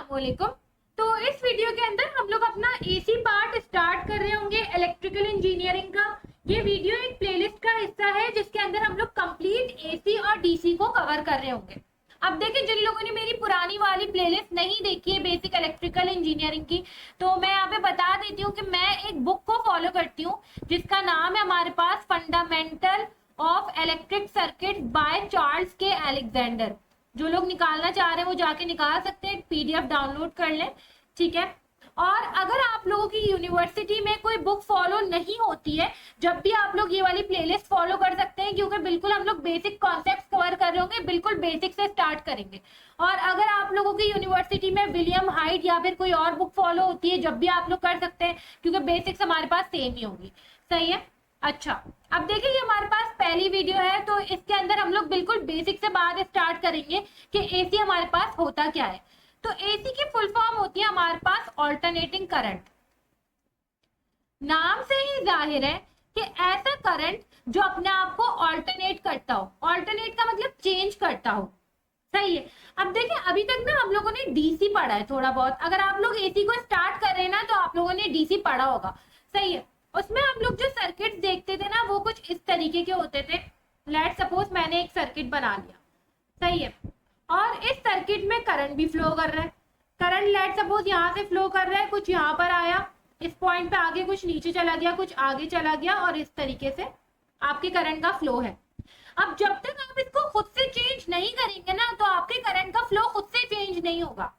अस्सलामुअलैकुम। तो इस वीडियो के अंदर हम लोग अपना एसी पार्ट स्टार्ट कर रहे होंगे इलेक्ट्रिकल इंजीनियरिंग का। ये वीडियो एक प्लेलिस्ट का हिस्सा है जिसके अंदर हम लोग कंप्लीट एसी और डीसी को कवर कर रहे होंगे। अब देखिए, जिन लोगों ने मेरी पुरानी वाली प्लेलिस्ट नहीं देखी है बेसिक इलेक्ट्रिकल इंजीनियरिंग की, तो मैं यहाँ पे बता देती हूँ कि मैं एक बुक को फॉलो करती हूँ जिसका नाम है हमारे पास fundamental of electric circuit by Charles K Alexander. जो लोग निकालना चाह रहे हैं वो जाके निकाल सकते हैं, पीडीएफ डाउनलोड कर लें, ठीक है। और अगर आप लोगों की यूनिवर्सिटी में कोई बुक फॉलो नहीं होती है, जब भी आप लोग ये वाली प्लेलिस्ट फॉलो कर सकते हैं, क्योंकि बिल्कुल हम लोग बेसिक कॉन्सेप्ट्स कवर कर रहे होंगे, बिल्कुल बेसिक से स्टार्ट करेंगे। और अगर आप लोगों की यूनिवर्सिटी में विलियम हाइट या फिर कोई और बुक फॉलो होती है, जब भी आप लोग कर सकते हैं, क्योंकि बेसिक्स हमारे पास सेम ही होगी। सही है। अच्छा, अब देखिए ये हमारे पास पहली वीडियो है, तो इसके अंदर हम लोग बिल्कुल बेसिक से बात स्टार्ट करेंगे कि एसी हमारे पास होता क्या है। तो एसी की फुल फॉर्म होती है हमारे पास ऑल्टरनेटिंग करंट। नाम से ही जाहिर है कि ऐसा करंट जो अपने आप को ऑल्टरनेट करता हो। ऑल्टरनेट का मतलब चेंज करता हो। सही है। अब देखिए, अभी तक ना हम लोगों ने डीसी पढ़ा है थोड़ा बहुत। अगर आप लोग एसी को स्टार्ट कर रहे हैं ना, तो आप लोगों ने डीसी पढ़ा होगा। सही है। उसमें हम लोग जो सर्किट देखते थे ना, वो कुछ इस तरीके के होते थे। लेट सपोज मैंने एक सर्किट बना लिया, सही है, और इस सर्किट में करंट भी फ्लो कर रहा है। करंट लेट सपोज यहाँ से फ्लो कर रहा है, कुछ यहाँ पर आया, इस पॉइंट पे आगे कुछ नीचे चला गया, कुछ आगे चला गया, और इस तरीके से आपके करंट का फ्लो है। अब जब तक आप इसको खुद से चेंज नहीं करेंगे ना, तो आपके करंट का फ्लो खुद से चेंज नहीं होगा।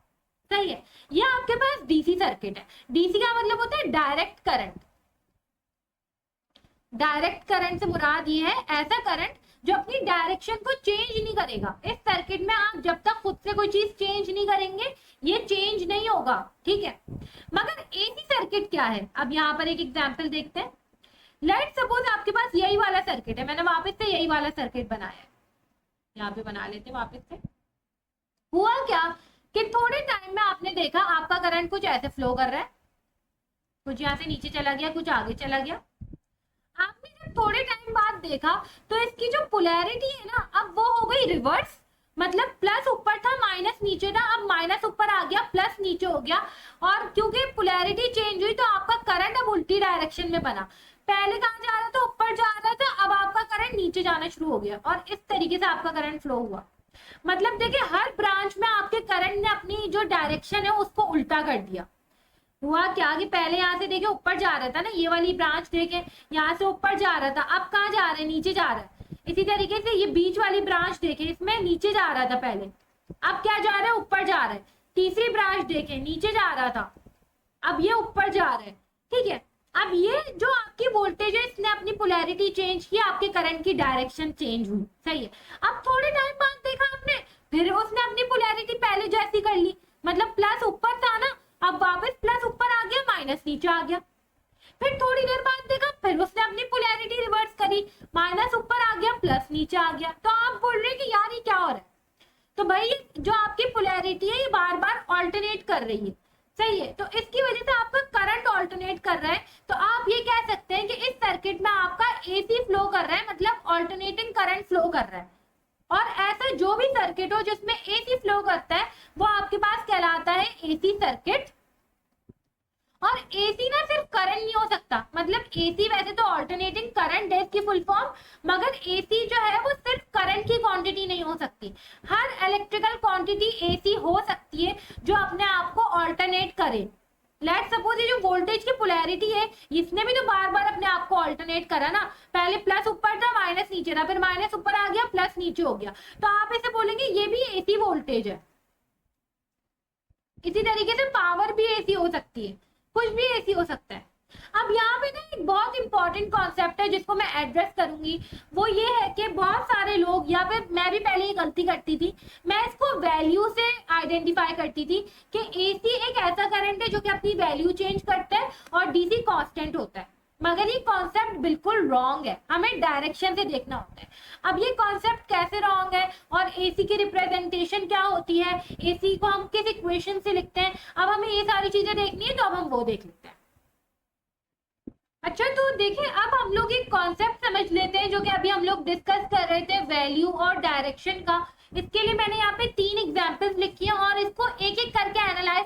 सही है। ये आपके पास डीसी सर्किट है। डीसी का मतलब होता है डायरेक्ट करंट। डायरेक्ट करंट से मुराद ये है ऐसा करंट जो अपनी डायरेक्शन को चेंज नहीं करेगा। इस सर्किट में आप जब तक खुद से कोई चीज चेंज नहीं करेंगे, ये चेंज नहीं होगा, ठीक है। मगर एसी सर्किट क्या है, अब यहाँ पर एक एग्जांपल देखते हैं। लेट सपोज आपके पास यही वाला सर्किट है, मैंने वापस से यही वाला सर्किट बनाया है, यहाँ पे बना लेते हैं वापस से। हुआ क्या कि थोड़े टाइम में आपने देखा आपका करंट कुछ ऐसे फ्लो कर रहा है, कुछ यहाँ से नीचे चला गया, कुछ आगे चला गया। आपने जब थोड़े टाइम बाद देखा तो इसकी जो पोलैरिटी है ना, अब वो हो गई रिवर्स। मतलब प्लस ऊपर था, माइनस नीचे था, अब माइनस ऊपर आ गया, प्लस नीचे हो गया। और क्योंकि पोलैरिटी चेंज हुई, तो आपका करंट अब उल्टी डायरेक्शन में बना। पहले कहाँ जा रहा था, ऊपर जा रहा था, अब आपका करंट नीचे जाना शुरू हो गया, और इस तरीके से आपका करंट फ्लो हुआ। मतलब देखिए, हर ब्रांच में आपके करंट ने अपनी जो डायरेक्शन है उसको उल्टा कर दिया। हुआ क्या कि पहले यहाँ से देखे ऊपर जा रहा था ना, ये वाली ब्रांच देखे यहाँ से ऊपर जा रहा था, अब कहाँ जा रहा है, नीचे जा रहा है। इसी तरीके से ये बीच वाली ब्रांच देखे, इसमें नीचे जा रहा था पहले, अब क्या जा रहा है, ऊपर जा रहा है। तीसरी ब्रांच देखे, नीचे जा रहा था, अब ये ऊपर जा रहा है, ठीक है। अब ये जो आपकी वोल्टेज है, इसने अपनी पोलैरिटी चेंज की, आपके करंट की डायरेक्शन चेंज हुई। सही है। अब थोड़े टाइम बाद देखा आपने, फिर उसने अपनी पोलैरिटी पहले जैसी कर ली। मतलब प्लस ऊपर था ना, अब वापस प्लस ऊपर आ गया, माइनस नीचे आ गया। फिर थोड़ी देर बाद देखा, फिर उसने अपनी पोलैरिटी रिवर्स करी, माइनस ऊपर आ गया, प्लस नीचे आ गया। तो आप बोल रहे हैं कि यार ये क्या हो रहा है। तो भाई जो आपकी पोलैरिटी है, ये बार बार ऑल्टरनेट कर रही है। सही है। तो इसकी वजह से आपका करंट ऑल्टरनेट कर रहा है। तो आप ये कह सकते हैं कि इस सर्किट में आपका एसी फ्लो कर रहा है, मतलब ऑल्टरनेटिंग करंट फ्लो कर रहा है। और ऐसा जो भी सर्किट हो जिसमें एसी फ्लो करता है, वो आपके पास कहलाता है एसी सर्किट। और एसी ना सिर्फ करंट नहीं हो सकता, मतलब एसी वैसे तो ऑल्टरनेटिंग करंट है इसकी फुल फॉर्म, मगर एसी जो है वो सिर्फ करंट की क्वांटिटी नहीं हो सकती। हर इलेक्ट्रिकल क्वांटिटी एसी हो सकती है जो अपने आप को ऑल्टरनेट करे। लेट सपोज ये जो वोल्टेज की पोलैरिटी है, इसने भी तो बार बार अपने आप को ऑल्टरनेट करा ना। पहले प्लस ऊपर था, माइनस नीचे था, फिर माइनस ऊपर आ गया, प्लस नीचे हो गया। तो आप इसे बोलेंगे ये भी एसी वोल्टेज है। इसी तरीके से पावर भी एसी हो सकती है, कुछ भी एसी हो सकता है। अब यहाँ पे ना एक बहुत इंपॉर्टेंट कॉन्सेप्ट है जिसको मैं एड्रेस करूंगी, वो ये है कि बहुत सारे लोग, या फिर मैं भी पहले ये गलती करती थी, मैं इसको वैल्यू से आइडेंटिफाई करती थी कि एसी एक ऐसा करंट है जो कि अपनी वैल्यू चेंज करता है और डीसी कांस्टेंट होता है। मगर ये कॉन्सेप्ट बिल्कुल रॉन्ग है, हमें डायरेक्शन से देखना होता है। अब ये कॉन्सेप्ट कैसे रॉन्ग है और एसी की रिप्रेजेंटेशन क्या होती है, एसी को हम किस इक्वेशन से लिखते हैं, अब हमें ये सारी चीजें देखनी है, तो अब हम वो देख लेते हैं। अच्छा, तो देखिए अब हम लोग एक कॉन्सेप्ट समझ लेते हैं जो कि अभी हम लोग डिस्कस कर रहे थे, वैल्यू और डायरेक्शन का। इसके लिए मैंने यहाँ पे 3 एग्जांपल्स लिखी है और इसको एक एक करके एनालाइज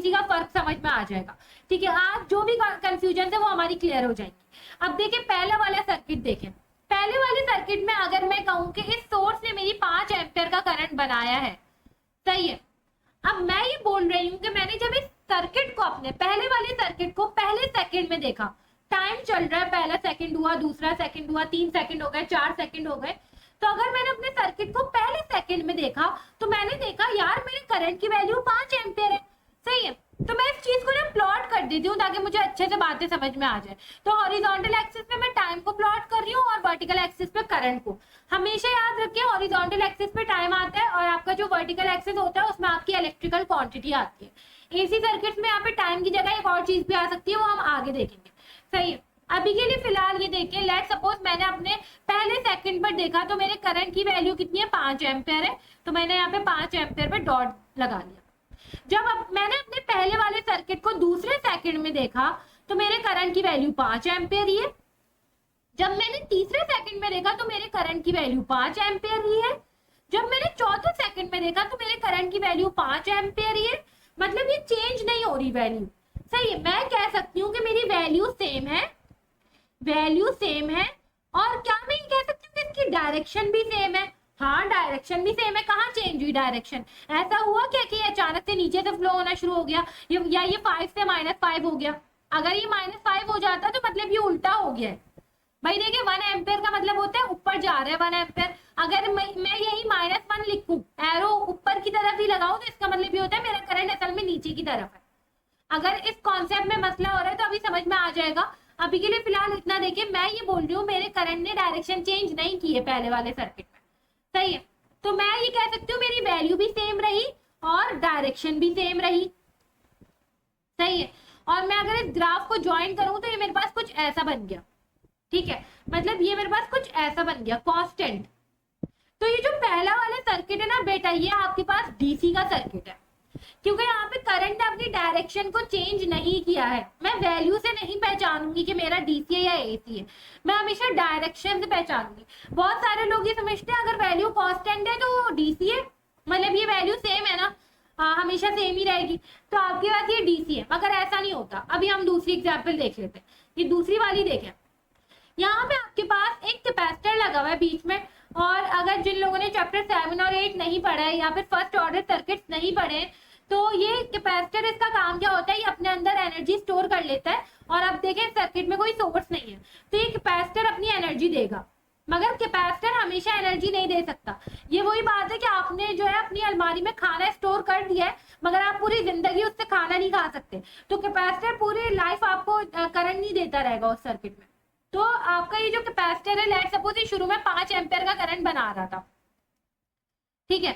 डीसी का फर्क समझ में आ जाएगा। ठीक है, आज जो भी कंफ्यूजन है वो हमारी क्लियर हो जाएंगी। अब देखिए पहला वाला सर्किट देखें। पहले वाले सर्किट में अगर मैं कहूं कि इस सोर्स ने मेरी 5 एम्पियर का करंट बनाया है, सही है। अब मैं ये बोल रही हूँ कि मैंने जब इस सर्किट को, अपने पहले वाले सर्किट को पहले सेकंड में देखा, टाइम चल रहा है, पहला सेकंड हुआ, दूसरा सेकंड हुआ, 3 सेकंड हो गए, 4 सेकंड हो गए, तो अगर मैंने अपने सर्किट को पहले सेकंड में देखा तो मैंने देखा यार मेरे करंट की वैल्यू 5 एम्पियर है, सही है। तो मैं इस चीज को ना प्लॉट कर देती हूँ ताकि मुझे अच्छे से बातें समझ में आ जाए। तो हॉरिजॉन्टल एक्सिस पे मैं टाइम को प्लॉट कर रही हूँ और वर्टिकल एक्सिस पे करंट को। हमेशा याद रखिए हॉरिजॉन्टल एक्सिस पे टाइम आता है और आपका जो वर्टिकल एक्सिस होता है उसमें आपकी इलेक्ट्रिकल क्वांटिटी आती है। एसी सर्किट्स में यहाँ पे टाइम की जगह एक और चीज भी आ सकती है, वो हम आगे देखेंगे, सही है। अभी के लिए फिलहाल ये देखिए, लेट सपोज मैंने अपने पहले सेकंड पर देखा तो मेरे करंट की वैल्यू कितनी है, 5 एम्पियर है, तो मैंने यहाँ पे 5 एम्पियर पे डॉट लगा लिया। जब मैंने अपने पहले वाले सर्किट को दूसरे सेकंड में देखा तो मेरे करंट की वैल्यू 5 एम्पियर ही है। जब मैंने तीसरे सेकंड में देखा तो मेरे करंट की वैल्यू 5 एम्पियर ही है। जब मैंने चौथे सेकंड में देखा तो मेरे करंट की वैल्यू 5 एम्पियर ही है। मतलब ये चेंज नहीं हो रही वैल्यू, सही है। मैं कह सकती हूँ कि मेरी वैल्यू सेम है, वैल्यू सेम है। और क्या मैं ये कह सकती हूँ कि इसकी डायरेक्शन भी सेम है? हाँ, डायरेक्शन भी सेम है। कहाँ चेंज हुई डायरेक्शन? ऐसा हुआ क्या कि अचानक से नीचे से फ्लो होना शुरू हो गया, या ये 5 से -5 हो गया? अगर ये -5 हो जाता तो मतलब ये उल्टा हो गया है भाई। देखिए 1 एम्पियर का मतलब होता है ऊपर जा रहा है 1 एम्पियर। अगर मैं यही -1 लिखूं, एरो ऊपर की तरफ ही लगाऊं, तो इसका मतलब ये होता है मेरा करंट असल में नीचे की तरफ है। अगर इस कॉन्सेप्ट में मसला हो रहा है तो अभी समझ में आ जाएगा। अभी के लिए फिलहाल इतना देखिए, मैं ये बोल रही हूँ मेरे करंट ने डायरेक्शन चेंज नहीं की है पहले वाले सर्किट में, सही है। तो मैं ये कह सकती हूँ मेरी वैल्यू भी सेम रही और डायरेक्शन भी सेम रही, सही है। और मैं अगर इस ग्राफ को ज्वाइन करूं तो ये मेरे पास कुछ ऐसा बन गया, ठीक है। मतलब ये मेरे पास कुछ ऐसा बन गया, कांस्टेंट। तो ये जो पहला वाला सर्किट है ना बेटा, ये आपके पास डीसी का सर्किट है, क्योंकि यहाँ पे करंट ने अपनी डायरेक्शन को चेंज नहीं किया है। मैं वैल्यू से नहीं पहचानूंगी कि मेरा डीसी है या एसी है, मैं हमेशा डायरेक्शन से पहचानूंगी। बहुत सारे लोग ये समझते हैं अगर वैल्यू कांस्टेंट है तो डीसी है, मतलब ये वैल्यू सेम है ना, हमेशा सेम ही रहेगी, तो आपके पास ये डीसी है। मगर ऐसा नहीं होता। अभी हम दूसरी एग्जाम्पल देख लेते हैं। ये दूसरी वाली देखें, यहाँ पे आपके पास एक कैपेसिटर लगा हुआ है बीच में। और अगर जिन लोगों ने चैप्टर 7 और 8 नहीं पढ़ा है या फिर फर्स्ट ऑर्डर सर्किट्स नहीं पढ़े, तो ये कैपेसिटर, इसका काम क्या होता है, ये अपने अंदर एनर्जी स्टोर कर लेता है। और अब देखें सर्किट में कोई सोर्स नहीं है तो ये कैपेसिटर अपनी एनर्जी देगा, मगर कैपेसिटर हमेशा एनर्जी नहीं दे सकता। ये वही बात है कि आपने जो है अपनी अलमारी में खाना स्टोर कर दिया है, मगर आप पूरी जिंदगी उससे खाना नहीं खा सकते। तो कैपेसिटर पूरी लाइफ आपको करंट नहीं देता रहेगा उस सर्किट में। तो आपका ये जो कैपेसिटर है, लेट्स सपोज ये शुरू में 5 एम्पियर का करंट बना रहा था, ठीक है।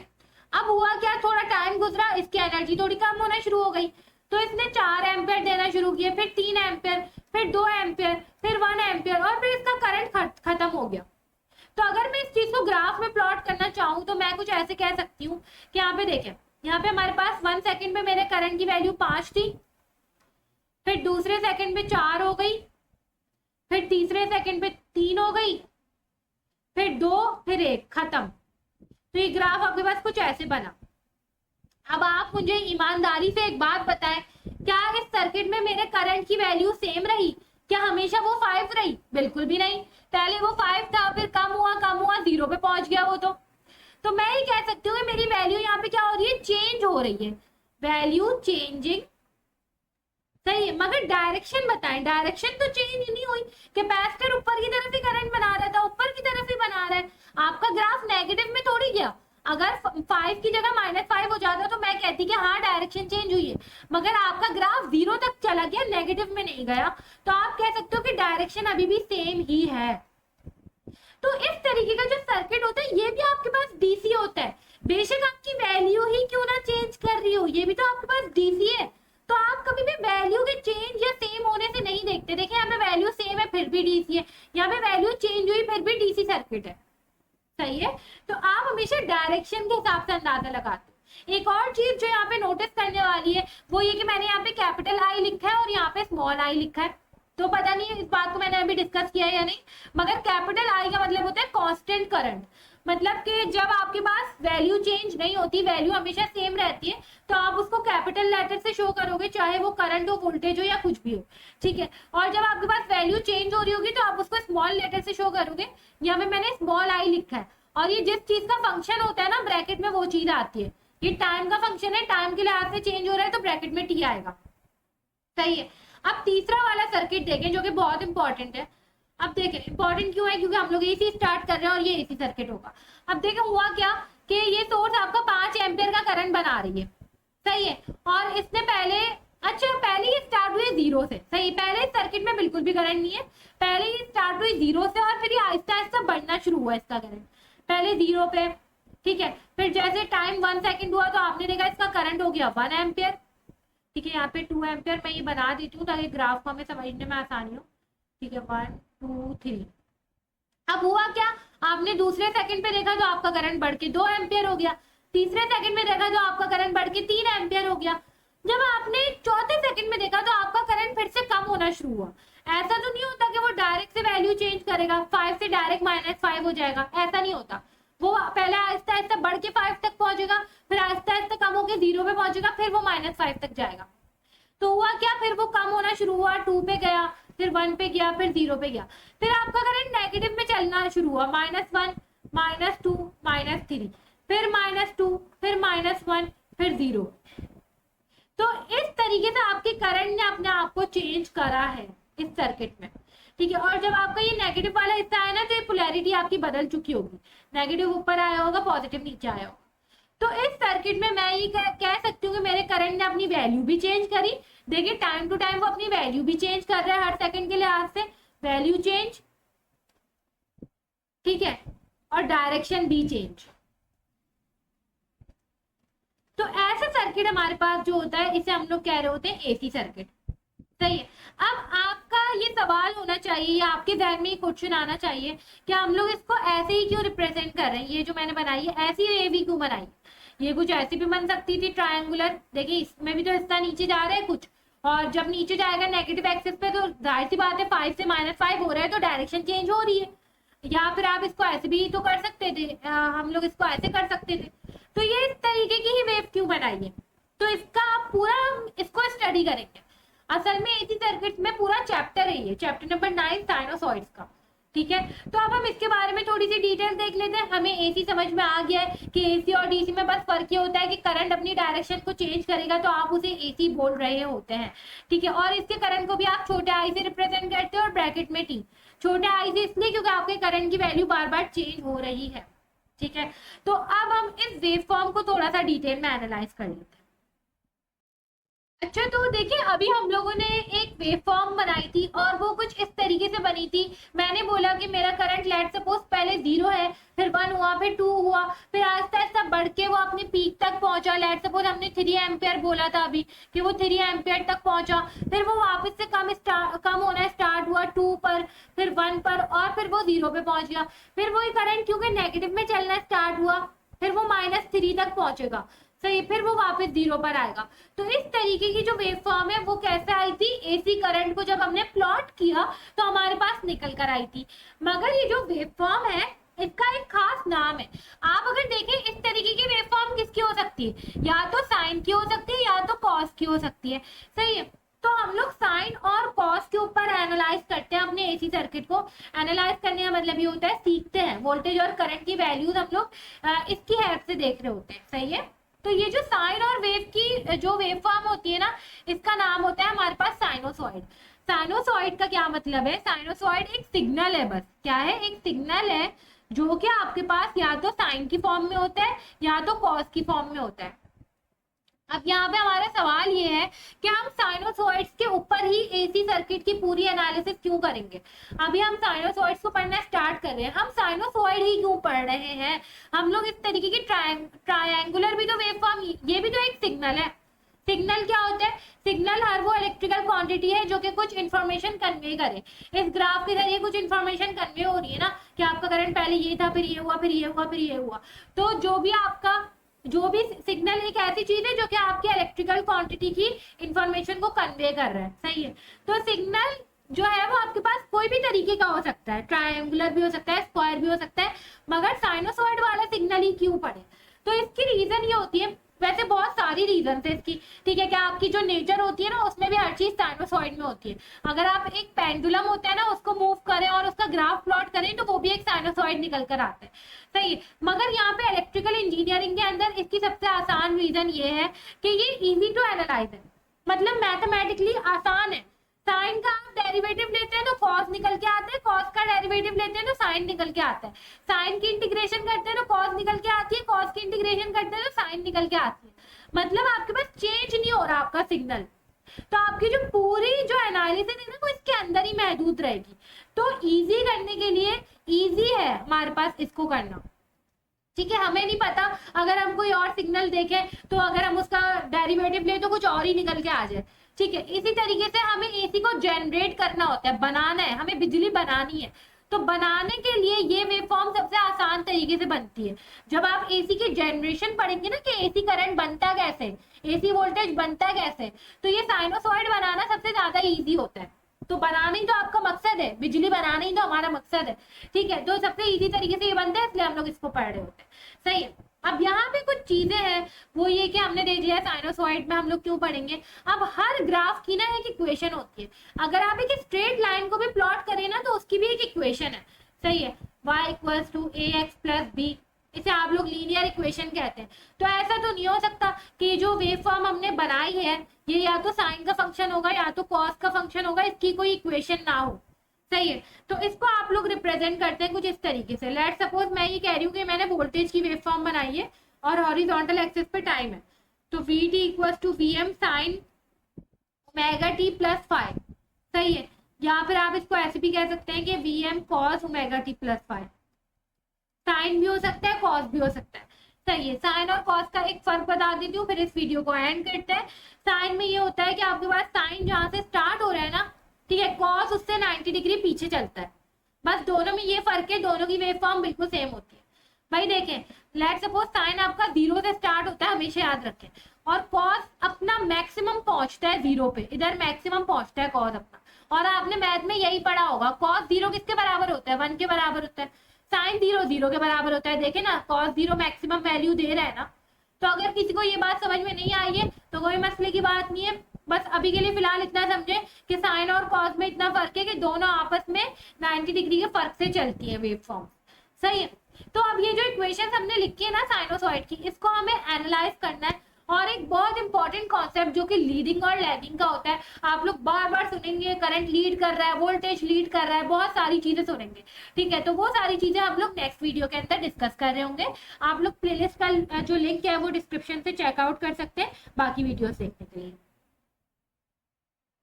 अब हुआ क्या, थोड़ा टाइम गुजरा, इसकी एनर्जी थोड़ी कम होना शुरू हो गई, तो इसने 4 एम्पियर देना शुरू किए, फिर 3 एम्पियर, फिर 2 एम्पियर, फिर 1 एम्पियर, और फिर इसका करंट खत्म हो गया। तो अगर मैं इस चीज को ग्राफ में प्लॉट करना चाहूँ तो मैं कुछ ऐसे कह सकती हूँ कि यहाँ पे देखें, यहाँ पे हमारे पास 1 सेकंड में मेरे करंट की वैल्यू 5 थी, फिर दूसरे सेकंड में 4 हो गई, फिर तीसरे सेकंड पे 3 हो गई, फिर 2, फिर 1, खत्म। तो ये ग्राफ आपके पास कुछ ऐसे बना। अब आप मुझे ईमानदारी से एक बात बताएं, क्या इस सर्किट में मेरे करंट की वैल्यू सेम रही? क्या हमेशा वो 5 रही? बिल्कुल भी नहीं। पहले वो 5 था, फिर कम हुआ 0 पे पहुंच गया वो। तो मैं ये कह सकती हूँ कि मेरी वैल्यू यहाँ पे क्या हो रही है, चेंज हो रही है, वैल्यू चेंजिंग, सही है। मगर डायरेक्शन बताएं, डायरेक्शन तो चेंज नहीं हुई। कैपेसिटर ऊपर की तरफ ही करंट बना रहा था, ऊपर की तरफ ही बना रहा है। आपका ग्राफ नेगेटिव में थोड़ी गया। अगर 5 की जगह -5 हो जाता तो मैं कहती कि हाँ डायरेक्शन चेंज हुई है, मगर आपका ग्राफ 0 तक चला गया, नेगेटिव में नहीं गया। तो आप कह सकते हो कि डायरेक्शन अभी भी सेम ही है। तो इस तरीके का जो सर्किट होता है ये भी आपके पास डीसी होता है। बेशक आपकी वैल्यू ही क्यों ना चेंज कर रही हो, ये भी तो आपके पास डीसी है। तो आप कभी भी वैल्यू के चेंज या सेम होने से नहीं देखते। देखिए यहाँ पे वैल्यू सेम है फिर भी डीसी है, यहाँ पे वैल्यू चेंज हुई फिर भी डीसी सर्किट है, सही है। तो आप हमेशा डायरेक्शन के हिसाब से अंदाजा लगाते हो। एक और चीज जो यहाँ पे नोटिस करने वाली है वो ये कि मैंने यहाँ पे कैपिटल आई लिखा है और यहाँ पे स्मॉल आई लिखा है। तो पता नहीं इस बात को मैंने अभी डिस्कस किया है या नहीं, मगर कैपिटल आई का मतलब होता है कांस्टेंट करंट। मतलब कि जब आपके पास वैल्यू चेंज नहीं होती, वैल्यू हमेशा सेम रहती है, तो आप उसको कैपिटल लेटर से शो करोगे, चाहे वो करंट हो, वोल्टेज हो या कुछ भी हो, ठीक है। और जब आपके पास वैल्यू चेंज हो रही होगी तो आप उसको स्मॉल लेटर से शो करोगे। यहाँ पे मैंने स्मॉल आई लिखा है, और ये जिस चीज का फंक्शन होता है ना ब्रैकेट में, वो चीज आती है। ये टाइम का फंक्शन है, टाइम के लिहाज से चेंज हो रहा है तो ब्रैकेट में टी आएगा, सही है। अब तीसरा वाला सर्किट देखें जो कि बहुत इंपॉर्टेंट है। अब देखें इंपॉर्टेंट क्यों है, क्योंकि हम लोग एसी स्टार्ट कर रहे हैं और ये एसी सर्किट होगा। अब देखें हुआ क्या कि ये सोर्स आपका 5 एम्पियर का करंट बना रही है, सही है। और इसने पहले ये स्टार्ट हुई 0 से, सही। पहले इस सर्किट में बिल्कुल भी करंट नहीं है, पहले ये स्टार्ट हुई 0 से और फिर ये आहिस्ता आहिस्ता बढ़ना शुरू हुआ इसका करंट, पहले 0 पे, ठीक है। फिर जैसे टाइम 1 सेकेंड हुआ तो आपने देखा इसका करंट हो गया 1 एम्पियर, ठीक है। यहाँ पे 2 एम्पियर मैं ये बना देती हूँ ताकि ग्राफ को हमें समझने में आसानी हो, ठीक है। 1 2 3। अब हुआ क्या, आपने दूसरे सेकंड पे देखा तो आपका करंट बढ़ के 2 एम्पियर हो गया, तीसरे सेकंड में देखा तो आपका करंट बढ़ के 3 एम्पियर हो गया। जब आपने चौथे सेकंड में देखा तो आपका करंट फिर से कम होना शुरू हुआ। ऐसा तो नहीं होता कि वो डायरेक्ट से वैल्यू चेंज करेगा, 5 से डायरेक्ट -5 हो जाएगा, ऐसा नहीं होता। वो पहले आहिस्ता आहिस्ता बढ़ के 5 तक पहुंचेगा, फिर आहिस्ता आहिस्ता कम होकर 0 पे पहुंचेगा, फिर वो -5 तक जाएगा। तो हुआ क्या, फिर वो कम होना शुरू हुआ, 2 पे गया, फिर 1 पे गया, फिर 0 पे गया, फिर आपका करंट नेगेटिव में चलना शुरू हुआ, -1 -2 -3, फिर -2, फिर -1, फिर 0। तो इस तरीके से आपके करंट ने अपने आप को चेंज करा है इस सर्किट में, ठीक है। और जब आपका ये नेगेटिव वाला हिस्सा है ना, तो ये पोलैरिटी आपकी बदल चुकी होगी, नेगेटिव ऊपर आया होगा, पॉजिटिव नीचे आया होगा। तो इस सर्किट में मैं ये कह सकती हूँ कि मेरे करंट ने अपनी वैल्यू भी चेंज करी। देखिए टाइम टू टाइम वो अपनी वैल्यू भी चेंज कर रहा है, हर सेकंड के लिहाज से वैल्यू चेंज, ठीक है, और डायरेक्शन भी चेंज। तो ऐसा सर्किट हमारे पास जो होता है इसे हम लोग कह रहे होते हैं एसी सर्किट, सही है। अब आपका ये सवाल होना चाहिए या आपके ध्यान में ये क्वेश्चन आना चाहिए कि हम लोग इसको ऐसे ही क्यों रिप्रेजेंट कर रहे हैं, ये जो मैंने बनाई है ऐसी एवी क्यों बनाई, ये कुछ ऐसी भी बन सकती थी ट्रायंगुलर। देखिए इसमें भी तो हिस्सा नीचे जा रहा है कुछ, और जब नीचे जाएगा नेगेटिव एक्सिस पे तो जाहिर सी बात है 5 से -5 हो रहा है तो डायरेक्शन चेंज हो रही है। या फिर आप इसको ऐसे भी तो कर सकते थे, हम लोग इसको ऐसे कर सकते थे। तो ये इस तरीके की ही वेव क्यों बनाई है, तो इसका आप पूरा इसको स्टडी करेंगे। असल में एसी सर्किट में पूरा चैप्टर है, ये चैप्टर नंबर 9 साइनोसॉइड्स का, ठीक है। तो अब हम इसके बारे में थोड़ी सी डिटेल देख लेते हैं। हमें एसी समझ में आ गया है कि एसी और डीसी में बस फर्क ये होता है कि करंट अपनी डायरेक्शन को चेंज करेगा तो आप उसे एसी बोल रहे होते हैं, ठीक है। और इसके करंट को भी आप छोटे आई से रिप्रेजेंट करते हैं और ब्रैकेट में टी, छोटे आई से इसलिए क्योंकि आपके करंट की वैल्यू बार बार चेंज हो रही है, ठीक है। तो अब हम इस वेव फॉर्म को थोड़ा सा डिटेल में एनालाइज कर लेते हैं। अच्छा तो देखिए अभी हम लोगों ने एक वेव फॉर्म बनाई थी और वो कुछ इस तरीके से बनी थी। मैंने बोला कि मेरा करंट लेट सपोज पहले 0 है, फिर 1 हुआ, फिर 2 हुआ, फिर आहिस्ता आहिस्ता बढ़ के वो अपने पीक तक पहुंचा। लेट सपोज हमने 3 एम्पियर बोला था अभी कि वो 3 एम्पियर तक पहुंचा, फिर वो वापस से कम होना स्टार्ट हुआ 2 पर, फिर 1 पर, और फिर वो 0 पे पहुंच गया। फिर वही करंट क्योंकि नेगेटिव में चलना स्टार्ट हुआ, फिर वो -3 तक पहुंचेगा, सही, फिर वो वापस 0 पर आएगा। तो इस तरीके की जो वेव फॉर्म है वो कैसे आई थी, एसी करंट को जब हमने प्लॉट किया तो हमारे पास निकल कर आई थी। मगर ये जो वेव फॉर्म है इसका एक खास नाम है। आप अगर देखें इस तरीके की वेव फॉर्म किसकी हो सकती है, या तो साइन की हो सकती है या तो कॉस की हो सकती है, सही है। तो हम लोग साइन और कॉस के ऊपर एनालाइज करते हैं अपने एसी सर्किट को। एनालाइज करने का मतलब ये होता है सीखते हैं, वोल्टेज और करंट की वैल्यूज हम लोग इसकी हेल्प से देख रहे होते हैं, सही है। तो ये जो साइन और वेव की जो वेव फॉर्म होती है ना, इसका नाम होता है हमारे पास साइनोसॉइड। साइनोसॉइड का क्या मतलब है, साइनोसॉइड एक सिग्नल है, बस क्या है, एक सिग्नल है जो कि आपके पास या तो साइन की फॉर्म में होता है या तो कॉस की फॉर्म में होता है। अब यहाँ पे हमारा सवाल ये है कि हम साइनोसॉइड्स के ऊपर ही एसी सर्किट की पूरी एनालिसिस क्यों करेंगे। अभी हम साइनोसॉइड्स को पढ़ना स्टार्ट कर रहे हैं, हम साइनोसॉइड ही क्यों पढ़ रहे हैं। हम लोग इस तरीके की ट्रायंगुलर भी तो वेव फॉर्म, ये भी तो एक सिग्नल है। सिग्नल क्या होता है, सिग्नल हर वो इलेक्ट्रिकल क्वांटिटी है जो कि कुछ इन्फॉर्मेशन कन्वे करे। इस ग्राफ के जरिए कुछ इन्फॉर्मेशन कन्वे हो रही है ना कि आपका करंट पहले ये था, फिर ये हुआ, फिर ये हुआ, फिर ये हुआ। तो जो भी सिग्नल एक ऐसी चीज है जो कि आपकी इलेक्ट्रिकल क्वांटिटी की इंफॉर्मेशन को कन्वे कर रहा है, सही है। तो सिग्नल जो है वो आपके पास कोई भी तरीके का हो सकता है, ट्रायंगुलर भी हो सकता है, स्क्वायर भी हो सकता है, मगर साइनोसॉइड वाला सिग्नल ही क्यों पड़े? तो इसकी रीजन ये होती है, वैसे बहुत सारी रीजन है इसकी, ठीक है क्या, आपकी जो नेचर होती है ना उसमें भी हर चीज साइनोसॉइड में होती है। अगर आप एक पेंडुलम होता है ना उसको मूव करें और उसका ग्राफ प्लॉट करें तो वो भी एक साइनोसॉइड निकल कर आता है, सही है। मगर यहाँ पे इलेक्ट्रिकल इंजीनियरिंग के अंदर इसकी सबसे आसान रीजन ये है कि ये इजी टू एनालाइज है, मतलब मैथमेटिकली आसान है। साइन का आप डेरिवेटिव लेते हैं तो कॉस निकल के आता है, कॉस का डेरिवेटिव लेते हैं तो साइन निकल के आता है, साइन की इंटीग्रेशन करते हैं तो कॉस निकल के आती है, कॉस की इंटीग्रेशन करते हैं तो साइन निकल के आती है, मतलब आपके पास चेंज नहीं हो रहा आपका सिग्नल। तो आपकी जो पूरी जो एनालिसिस है ना वो इसके अंदर ही महदूद रहेगी। तो इजी करने के लिए इजी है हमारे पास इसको करना, ठीक है। हमें नहीं पता अगर हम कोई और सिग्नल देखें तो अगर हम उसका डेरिवेटिव ले तो कुछ और ही निकल के आ जाए, ठीक है। इसी तरीके से हमें एसी को जनरेट करना होता है, बनाना है, हमें बिजली बनानी है। तो बनाने के लिए ये वेवफॉर्म सबसे आसान तरीके से बनती है। जब आप एसी की जनरेशन पढ़ेंगे ना कि एसी करंट बनता कैसे, एसी वोल्टेज बनता कैसे, तो ये साइनोसॉइड बनाना सबसे ज्यादा इजी होता है। तो बनाना ही तो आपका मकसद है, बिजली बनाना ही तो हमारा मकसद है, ठीक है। तो सबसे इजी तरीके से ये बनता है, इसलिए हम लोग इसको पढ़ रहे होते हैं, सही है। अब यहाँ पे कुछ चीजें हैं, वो ये कि हमने देख लिया साइनोसॉइड में हम लोग क्यों पढ़ेंगे। अब हर ग्राफ की ना एक इक्वेशन होती है, अगर आप एक स्ट्रेट लाइन को भी प्लॉट करें ना तो उसकी भी एक इक्वेशन है, सही है। y equals to ax plus b, इसे आप लोग लीनियर इक्वेशन कहते हैं। तो ऐसा तो नहीं हो सकता कि जो वेव फॉर्म हमने बनाई है ये या तो साइन का फंक्शन होगा या तो कॉस का फंक्शन होगा, इसकी कोई इक्वेशन ना हो, सही है। तो इसको आप लोग रिप्रेजेंट करते हैं कुछ इस तरीके से। लेट सपोज मैं ये कह रही हूँ कि मैंने वोल्टेज की वेव फॉर्म बनाई है और हॉरिजॉन्टल एक्सिस पे टाइम है, तो v t equal to v m sine omega t plus five, सही है। या फिर आप इसको ऐसे भी कह सकते हैं कि v m cos omega t plus five, sine भी हो सकता है कॉस भी हो सकता है, सही है। साइन और कॉस का एक फर्क बता देती हूँ फिर इस वीडियो को एंड करते हैं। साइन में ये होता है कि आपके पास साइन जहां से स्टार्ट हो रहा है ना, ठीक है, कॉस उससे 90 डिग्री पीछे चलता है, बस दोनों में ये फर्क है, दोनों की वेव फॉर्म बिल्कुल सेम होती है। भाई देखें, लेट सपोज साइन आपका 0 से स्टार्ट होता है, हमेशा याद रखें, और कॉस अपना मैक्सिमम पहुंचता है 0 पे, इधर मैक्सिमम पहुंचता है कॉस अपना। और आपने मैथ में यही पढ़ा होगा, कॉस 0 किसके बराबर होता है, 1 के बराबर होता है, साइन 0 0 के बराबर होता है। देखे ना, कॉस 0 मैक्सिमम वैल्यू दे रहा है ना। तो अगर किसी को ये बात समझ में नहीं आई है तो कोई मसले की बात नहीं है, बस अभी के लिए फिलहाल इतना समझे कि साइन और कॉस में इतना फर्क है कि दोनों आपस में 90 डिग्री के फर्क से चलती है वेव फॉर्म, सही है। तो अब ये जो इक्वेशन हमने लिखी है ना साइनोसॉइड की, इसको हमें एनालाइज करना है। और एक बहुत इंपॉर्टेंट कॉन्सेप्ट जो कि लीडिंग और लैगिंग का होता है, आप लोग बार बार सुनेंगे, करंट लीड कर रहा है, वोल्टेज लीड कर रहा है, बहुत सारी चीजें सुनेंगे, ठीक है। तो वो सारी चीजें हम लोग नेक्स्ट वीडियो के अंदर डिस्कस कर रहे होंगे। आप लोग प्लेलिस्ट का जो लिंक है वो डिस्क्रिप्शन से चेकआउट कर सकते हैं बाकी वीडियोस देखने के लिए।